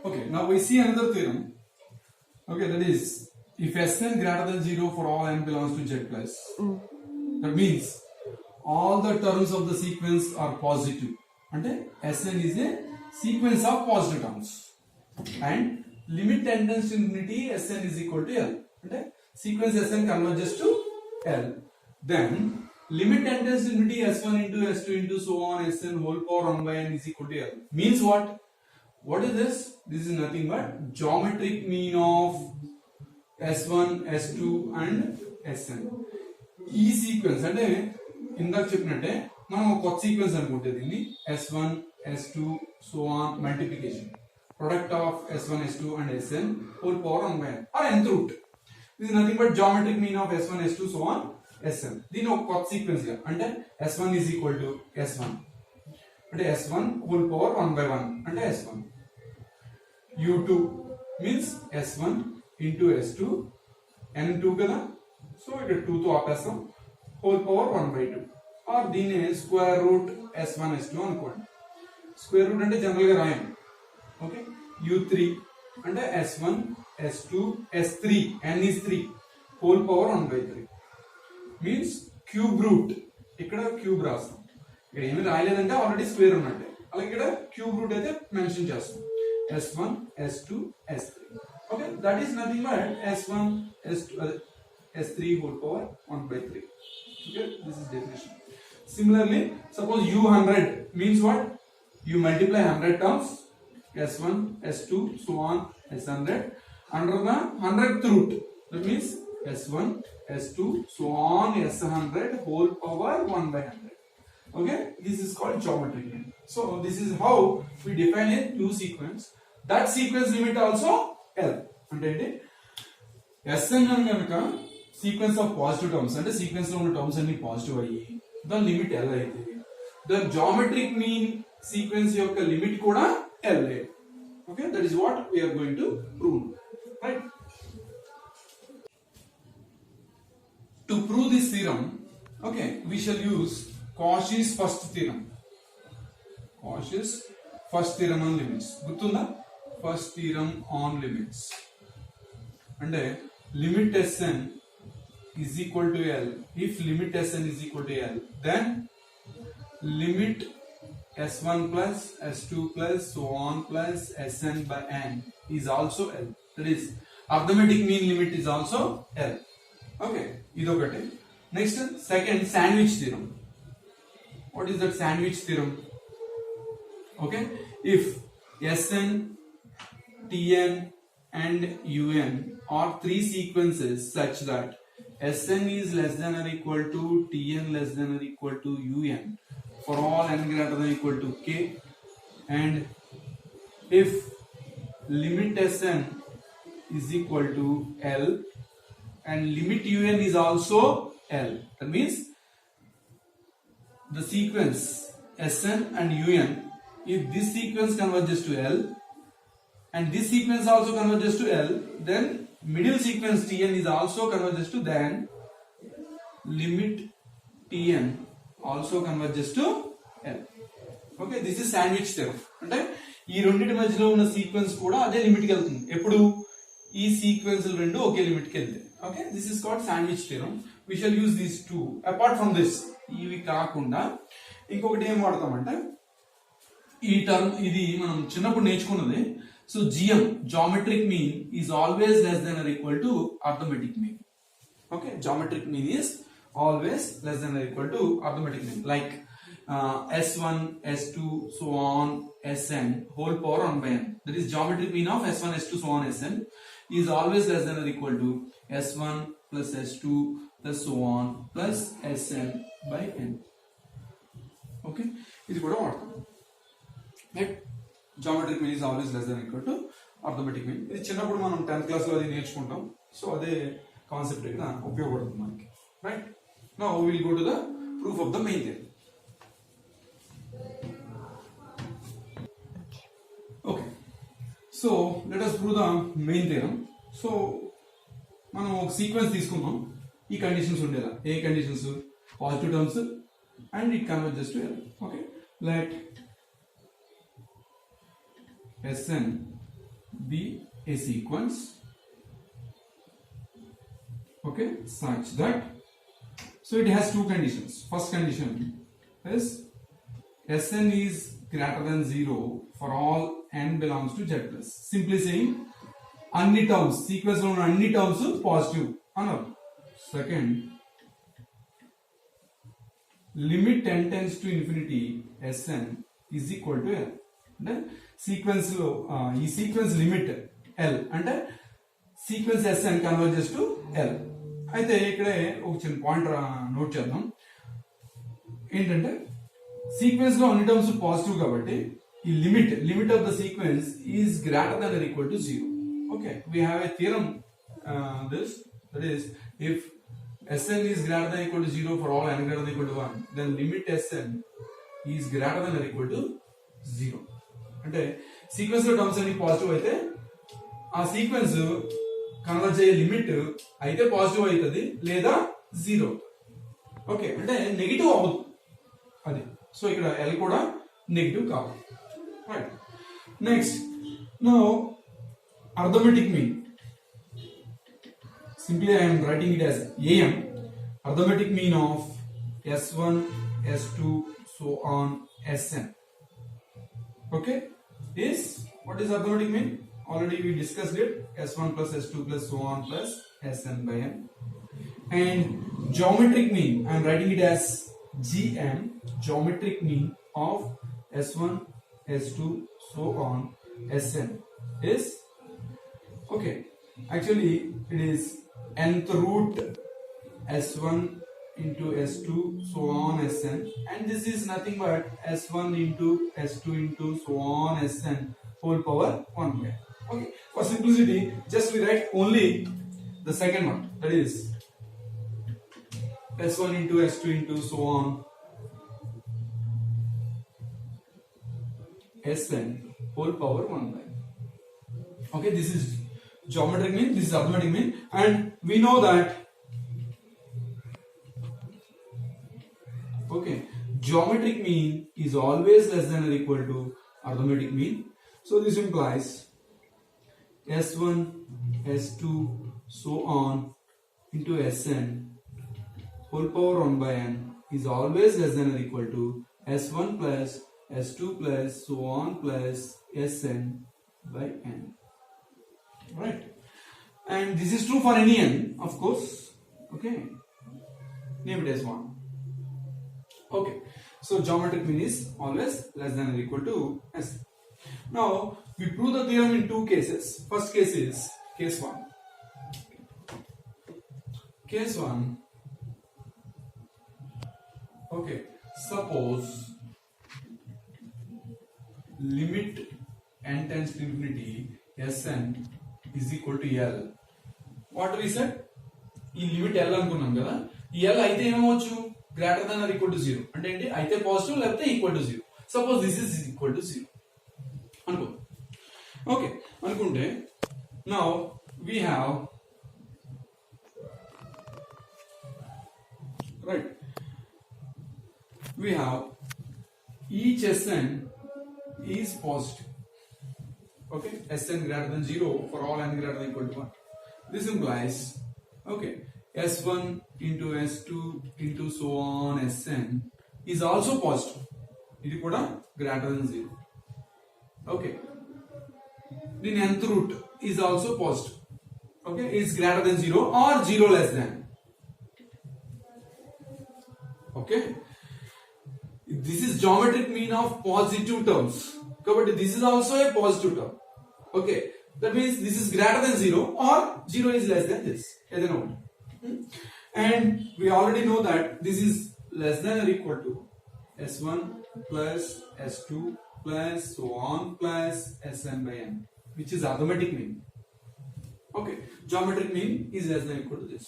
Okay, now we see another theorem. Okay, that is if Sn greater than 0 for all n belongs to Z plus. That means all the terms of the sequence are positive. And Sn is a sequence of positive terms. And limit tendence to infinity Sn is equal to L. And sequence Sn converges to L. Then limit tendence to infinity S1 into S2 into so on Sn whole power 1 by n is equal to L. Means what? What is this? This is nothing but geometric mean of S1, S2 and Sn. ఈ sequence అంటే ఇందాక చెప్పినట్టే మనం ఒక కొత్త sequence అనుకుంటే దీన్ని S1, S2 so on multiplication product of S1, S2 and Sn whole power 1 by n or nth root. This is nothing but geometric mean of S1, S2 so on Sn. దీన్ని ఒక కొత్త sequence గా అంటే S1 is equal to S1 అంటే S1 whole power 1 by 1 అంటే S1. U2 means S1 into S2 n2 కదా so ఇక్కడ 2 తో ఆపేస్తాం whole power 1 by 2 or దీన్ని స్క్వేర్ రూట్ S1 S2 అనుకోండి. స్క్వేర్ రూట్ అంటే జనరల్ గా రాయం. ఓకే U3 అంటే S1 S2 S3 n is 3 whole power 1 by 3 means cube root. ఇక్కడ cube రాస్తాం. ఇక్కడ ఏమి రాయలేదంటే ఆల్రెడీ స్క్వేర్ ఉన్నట్టే. అలాగే ఇక్కడ క్యూబ్ రూట్ అయితే మెన్షన్ చేస్తాం. S1 S2 S3. Okay, that is nothing but S1 S2 S3 whole power 1 by 3. Okay, this is definition. Similarly, suppose U100 means what? You multiply 100 terms S1 S2 so on S100 under the 100th root. That means S1 S2 so on S100 whole power 1 by 100. Okay, this is called geometric mean. So this is how we define a two sequence. That sequence limit also L. అంటే Sn కనుక sequence of positive terms అంటే sequence లో ఉన్న terms అన్ని positive అయ్యి దాని limit L అయితే the geometric mean sequence యొక్క లిమిట్ కూడా L. Okay, that is what we are going to prove. Right, to prove this theorem okay we shall use Cauchy's first theorem. Cauchy's first theorem on limits. గుర్తుందా? First theorem on limits. అంటే limit Sn is equal to L. If limit Sn is equal to L, then limit S1 plus S2 plus so on plus Sn by n is also L. That is arithmetic mean limit is also L. Okay, idokate. Next, second sandwich theorem. What is that sandwich theorem? Okay, if Sn, Tn and Un are three sequences such that Sn is less than or equal to Tn less than or equal to Un for all n greater than or equal to k, and if limit Sn is equal to L and limit Un is also L, that means the sequence Sn and Un, if this sequence converges to L and this sequence also converges to L, then middle sequence Tn is also converges to then limit Tn also converges to L. Okay, this is sandwich theorem. అంటే ఈ రెండింటి మధ్యలో ఉన్న sequence కూడా అదే limit కి వెళ్తుంది. ఎప్పుడు ఈ సీక్వెన్స్ రెండు ఒకే లిమిట్ కి వెళ్తాయి. Okay, this is called sandwich theorem. We shall use these two. Apart from this, ఇవి కాకుండా ఇంకొకటి ఏం వాడతామంటే ఈ టర్మ్, ఇది మనం చిన్నప్పుడు నేర్చుకున్నది. So GM geometric mean is always less than or equal to arithmetic mean. Okay, geometric mean is always less than or equal to arithmetic mean. Like S1 S2 so on Sn whole power 1 by n. That is geometric mean of S1 S2 so on Sn is always less than or equal to S1 plus S2 plus so on plus Sn by n. Okay, ఇది కూడా వాడతాం. Net geometric mean is always less then equal to arithmetic mean. ఇది చిన్నప్పుడు మనం 10th class లో అది నేర్చుకుంటాం. So అదే కాన్సెప్ట్ ఇక్కడ ఉపయోగపడుతుంది మనకి. Right, now will go to the proof of the main theory. Okay, so let us prove the main theorem. So మనం ఒక సీక్వెన్స్ తీసుకుందాం. ఈ కండిషన్స్ ఉండేలా, ఏ conditions? Positive terms and it converges to L. Okay, let Sn be a sequence, okay, such that, so it has two conditions. First condition is Sn is greater than 0 for all n belongs to Z plus. Simply saying అన్ని terms sequence లో ఉన్న అన్ని terms positive అన్నారు. Second, limit n tends to infinity Sn is equal to L. అంటే sequence లో ఈ sequence limit L అంటే sequence Sn converges to L. అయితే ఇక్కడే ఒక చిన్న పాయింట్ నోట్ చేద్దాం. ఏంటంటే సీక్వెన్స్ లో అన్ని టర్మ్స్ పాజిటివ్ కాబట్టి ఈ limit of the sequence is greater than or equal to 0. Okay, we have a theorem that is if Sn is greater than or equal to 0 for all n greater than or equal to 1, then limit Sn is greater than or equal to 0. అంటే sequence లో terms అన్ని positive అయితే ఆ sequence converge అయ్యే limit అయితే positive అవుతుంది లేదా 0. Okay, అంటే నెగిటివ్ అవుతుంది అది. సో ఇక్కడ L కూడా నెగిటివ్ కావాలి. Right, next now arithmetic mean. Simply I am writing it as AM. Arithmetic mean of S1, S2, so on, Sn. Okay, is what is arithmetic mean? Already we discussed it. S1 plus S2 plus so on plus Sn by n. And geometric mean I am writing it as GM. Geometric mean of S1, S2, so on, Sn is, okay, actually it is nth root S1 into S2 so on Sn, and this is nothing but S1 into S2 into so on Sn whole power 1 by. Okay, for simplicity just we write only the second one, that is S1 into S2 into so on Sn whole power 1 by. Okay, this is geometric mean, this is arithmetic mean, and we know that, okay, geometric mean is always less than or equal to arithmetic mean. So this implies S1, S2, so on into Sn whole power 1 by n is always less than or equal to S1 plus S2 plus so on plus Sn by n. Right, and this is true for any n, of course. Okay, name it as 1. Okay, so geometric mean is always less than or equal to S. Now we prove the theorem in two cases. First case is case 1. Case 1. Okay, suppose limit n tends to infinity Sn is equal to L. What we said? ఈ limit L అనుకున్నాం కదా. ఈ L అయితే ఏమవచ్చు? Greater than or equal to 0. అంటే ఏంటి? అయితే పాజిటివ్ లేకపోతే equal to 0. Suppose this is equal to 0 అనుకో. ఓకే, అనుకుంటే now we have, right, we have each Sn is positive. Okay, Sn greater than 0 for all n greater than equal to 1. This implies, okay, S1 into S2 into so on Sn is also positive. It is greater than 0. Okay, the nth root is also positive. Okay, it is greater than 0 or 0 less than. Okay, this is geometric mean of positive terms. But this is also a positive term. Okay, that means this is greater than 0 or 0 is less than this. And we already know that this is less than or equal to S1 plus S2 plus so on plus Sn by n, which is arithmetic mean. Okay, geometric mean is less than or equal to this.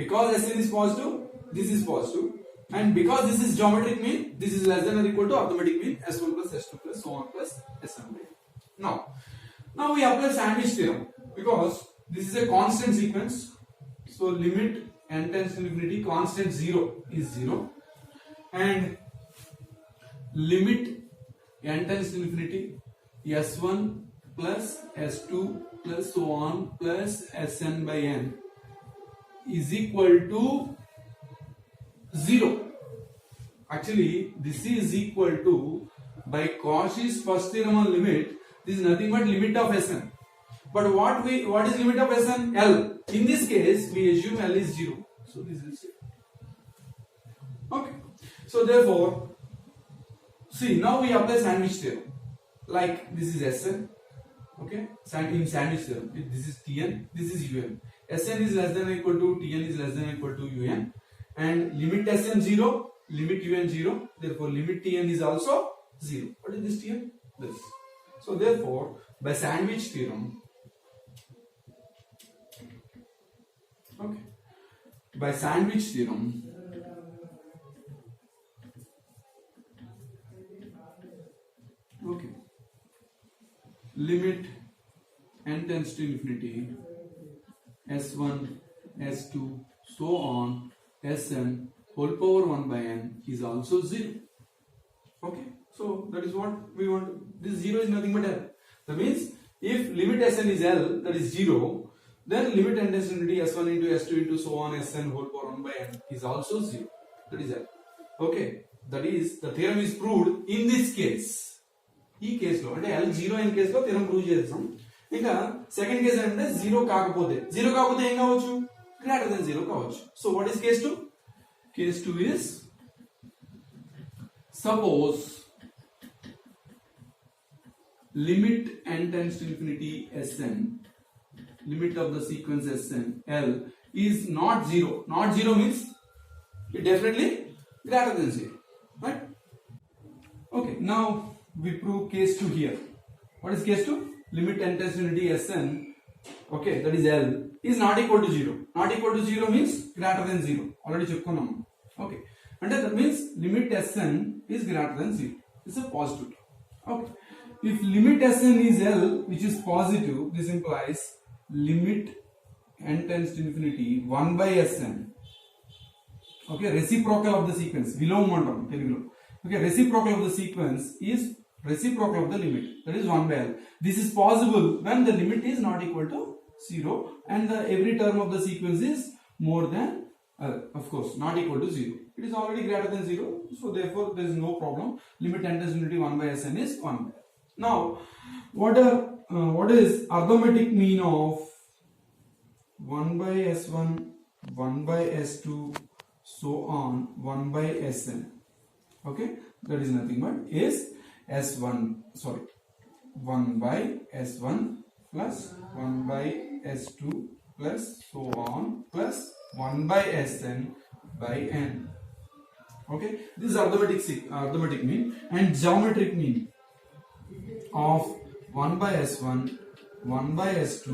Because Sn is positive, this is positive. And because this is geometric mean, this is less than or equal to arithmetic mean S1 plus S2 plus so on plus Sn by n. Now we apply sandwich theorem because this is a constant sequence. So limit n tends to infinity, constant 0 is 0, and limit n tends to infinity S1 plus S2 plus so on plus Sn by n is equal to 0. Actually, this is equal to, by Cauchy's first theorem on limit, this is nothing but limit of Sn. But what is limit of Sn? L. In this case, we assume L is 0. So this is 0. Okay. So therefore, see, now we apply sandwich theorem. Like this is Sn. Okay. In sandwich theorem, this is Tn, this is Un. Sn is less than or equal to Tn is less than or equal to Un. And limit Sn 0, limit Un 0. Therefore, limit Tn is also 0. What is this Tn? This. So therefore, by sandwich theorem, okay, by sandwich theorem, okay, limit n tends to infinity, S1, S2, so on, Sn whole power 1 by n is also 0. Okay, so that is what we want. This 0 is nothing but L. That means if limit Sn is L, that is 0, then limit n tends to infinity S1 into S2 into so on Sn whole power 1 by n is also 0. That is L. Okay, that is, the theorem is proved in this case. ఈ కేసులో అంటే L 0 అయిన కేసులో theorem prove చేస్తాం. ఇంకా second case అంటే 0 కాకపోతే ఏం కావచ్చు? గ్రేటర్ దెన్ 0 కావచ్చు. So what is case 2? Case 2 is, suppose limit n tends to infinity Sn, limit of the sequence Sn L is not 0. Not 0 means it definitely greater than 0, right? Okay, now we prove case 2 here. What is case 2? Limit n tends to infinity Sn, okay, that is L, is not equal to 0. Not equal to 0 means greater than 0. Already చెప్పుకున్నాం. Okay, and that means limit Sn is greater than 0. It's a positive term. Okay, if limit Sn is L, which is positive, this implies limit n tends to infinity 1 by Sn. Okay, reciprocal of the sequence. Vilom antam Telugulo. Okay, reciprocal of the sequence is reciprocal of the limit, that is 1 by L. This is possible when the limit is not equal to 0 and every term of the sequence is more than of course not equal to 0. It is already greater than 0, so therefore there is no problem. Limit n tends to infinity 1 by Sn is 1 by L. Now what is arithmetic mean of 1 by S1, 1 by S2, so on 1 by Sn? Okay, that is nothing but is 1 by S1 plus 1 by S2 plus so on plus 1 by Sn by n. Okay, this is arithmetic mean. And geometric mean of 1 by S1, 1 by S2,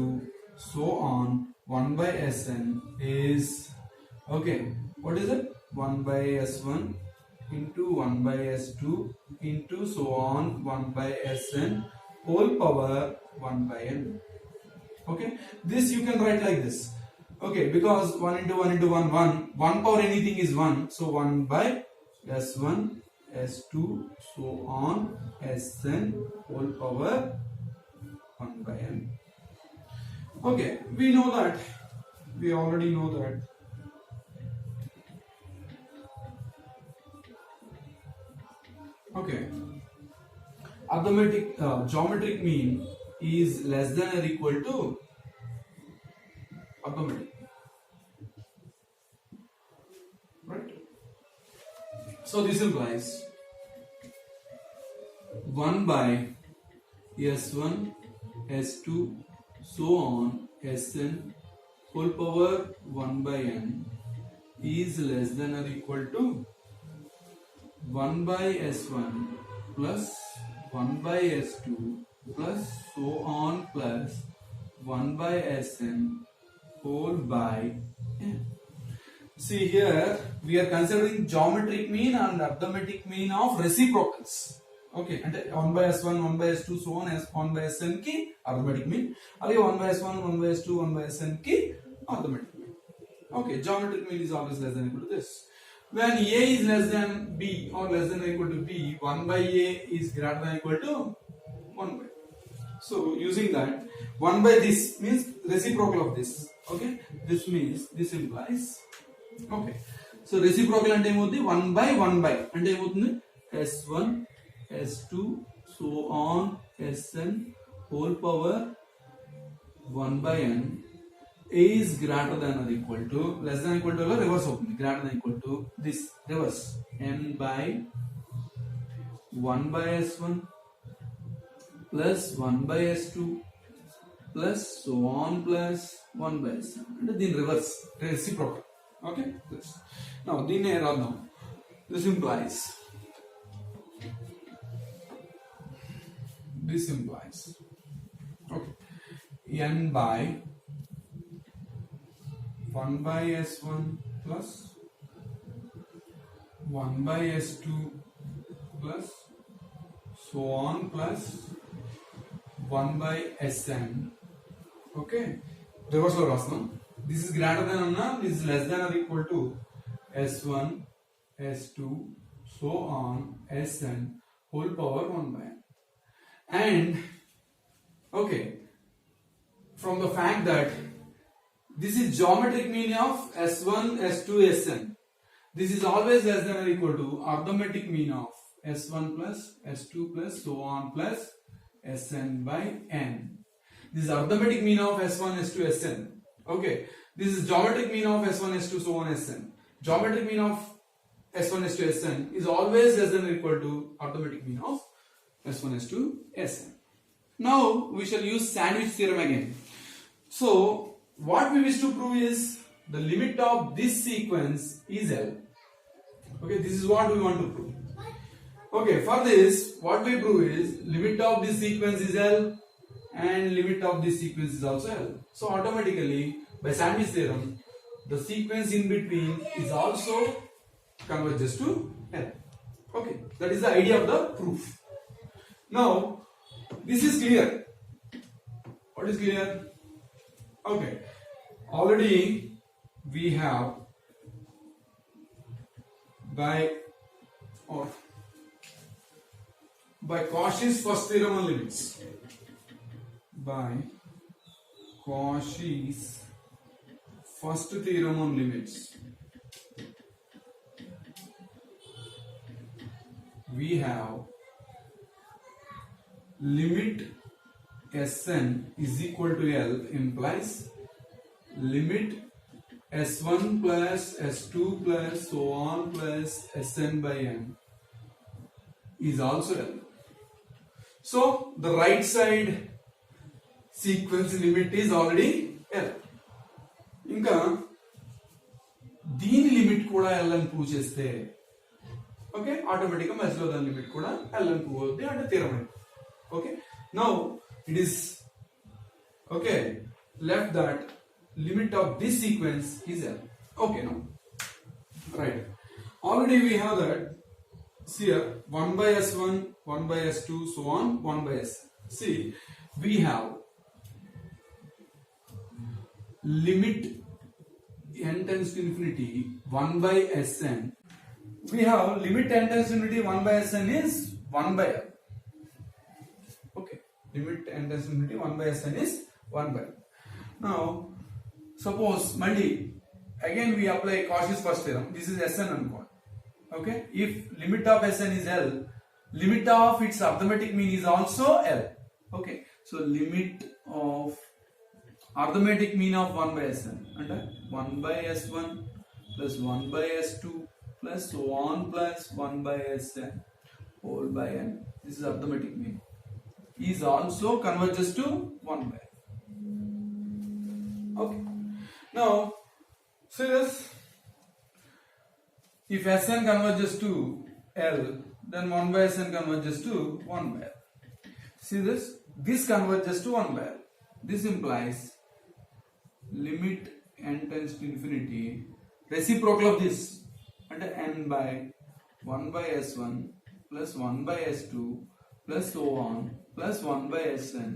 so on 1 by Sn is, okay, what is it? 1 by S1 into 1 by S2 into so on 1 by Sn whole power 1 by n. Okay, this you can write like this. Okay, because 1 into 1 into 1, 1 power anything is 1, so 1 by S1, S2, so on Sn whole power 1 by n. Okay, we already know that. Okay, arithmetic geometric mean is less than or equal to arithmetic, right? So this implies 1 by S1, S2, so on Sn whole power 1 by n is less than or equal to 1 by S1 plus 1 by S2 plus so on plus 1 by Sn whole by n. See here we are considering geometric mean and arithmetic mean of reciprocals. Okay, and 1 by S1, 1 by S2, so on 1 by Sn ki arithmetic mean. Again 1 by S1, 1 by S2, 1 by Sn ki arithmetic mean. Okay, geometric mean is always less than or equal to this. When A is less than B or less than or equal to B, 1 by A is greater than or equal to 1 by. So using that, 1 by this means reciprocal of this. Okay, this means this implies. Okay, so reciprocal ante emoutundi 1 by 1 by ante emoutundi s1 s2 so on sn whole power 1 by n is greater than or equal to less than equal to reverse అవుతుంది greater than equal to this reverse n by 1 by s1 plus 1 by s2 plus so on plus 1 by s1 అంటే దీని reverse reciprocal. Okay, now దీన్ని రాద్దాం. This implies okay n by 1 by s1 plus 1 by s2 plus so on plus 1 by sn. Okay, reverse lo rastam. This is greater than anna, this is less than or equal to s1 s2 so on sn whole power 1 by n. And okay, from the fact that this is geometric mean of s1 s2 sn, this is always less than or equal to arithmetic mean of s1 plus s2 plus so on plus sn by n. This is arithmetic mean of s1 s2 sn. Okay, this is geometric mean of s1 s2 so on sn. Geometric mean of s1 s2 sn is always less than or equal to arithmetic mean of s1 s2 sn. Now we shall use sandwich theorem again. So what we wish to prove is the limit of this sequence is L. Okay, this is what we want to prove. Okay, for this what we prove is limit of this sequence is L and limit of this sequence is also L. So automatically by sandwich theorem the sequence in between is also converges to L. Okay, that is the idea of the proof. Now this is clear. What is clear? Okay, already we have by Cauchy's first theorem on limits. By Cauchy's first theorem on limits, we have limit Sn is equal to L implies limit S1 plus S2 plus so on plus Sn by n is also L. So the right side sequence limit is already L. ఇంకా దీని limit కూడా L అని prove చేస్తే okay automatic గా మధ్యలో దాని limit కూడా L అని ప్రూవ్ అవుతుంది అంటే థీరం అయిపోతుంది. Okay, now it is okay left that limit of this sequence is L. Okay, now right, already we have that. See here 1 by s1 1 by s2 so on 1 by s. See we have limit n tends to infinity 1 by sn. We have limit n tends to infinity 1 by sn is 1 by L. Limit n tends to infinity 1 by sn is 1 by. Now suppose multi again we apply Cauchy's first theorem. This is sn అనుకోండి. Okay, if limit of sn is L, limit of its arithmetic mean is also L. Okay, so limit of arithmetic mean of 1 by sn అంటే 1 by s1 plus 1 by s2 plus so on plus 1 by sn whole by n. This is arithmetic mean is also converges to 1 by. Okay, now see this, if Sn converges to L then 1 by Sn converges to 1 by L. See this converges to 1 by L. This implies limit n tends to infinity reciprocal of this and n by 1 by s1 plus 1 by s2 plus so on plus 1 by sn,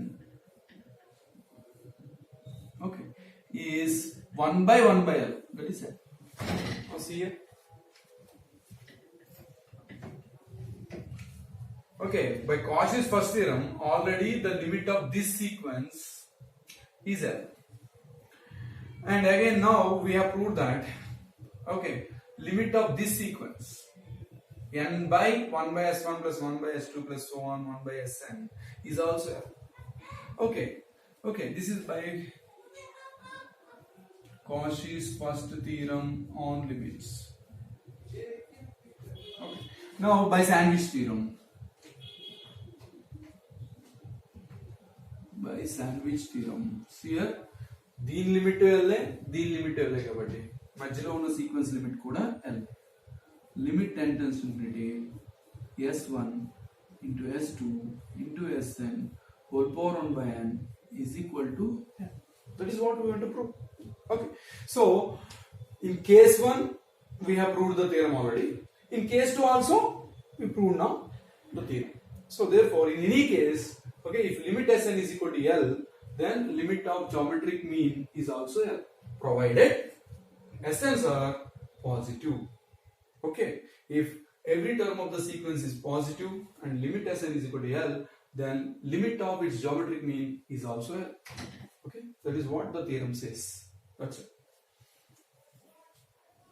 okay, is 1 by 1 by L. That is it. Now see here. Okay, by Cauchy's first theorem, already the limit of this sequence is L. And again now we have proved that, okay, limit of this sequence n by 1 by s1 plus 1 by s2 plus so on 1 by sn is also L. Okay, this is by Cauchy's first theorem on limits. Okay. Now by Sandwich theorem. By Sandwich theorem. See here, దీని limit L, దీని limit L కాబట్టి మధ్యలో ఉన్న sequence limit కూడా L. Limit tends to infinity s1 into s2 into sn whole power 1 by n is equal to L. That is what we want to prove. Okay, so in case 1 we have proved the theorem already. In case 2 also we prove now the theorem. So therefore in any case, okay, if limit Sn is equal to L, then limit of geometric mean is also L, provided Sn's are positive. Okay, if every term of the sequence is positive and limit Sn is equal to L, then limit of its geometric mean is also L. Okay, that is what the theorem says. That's it.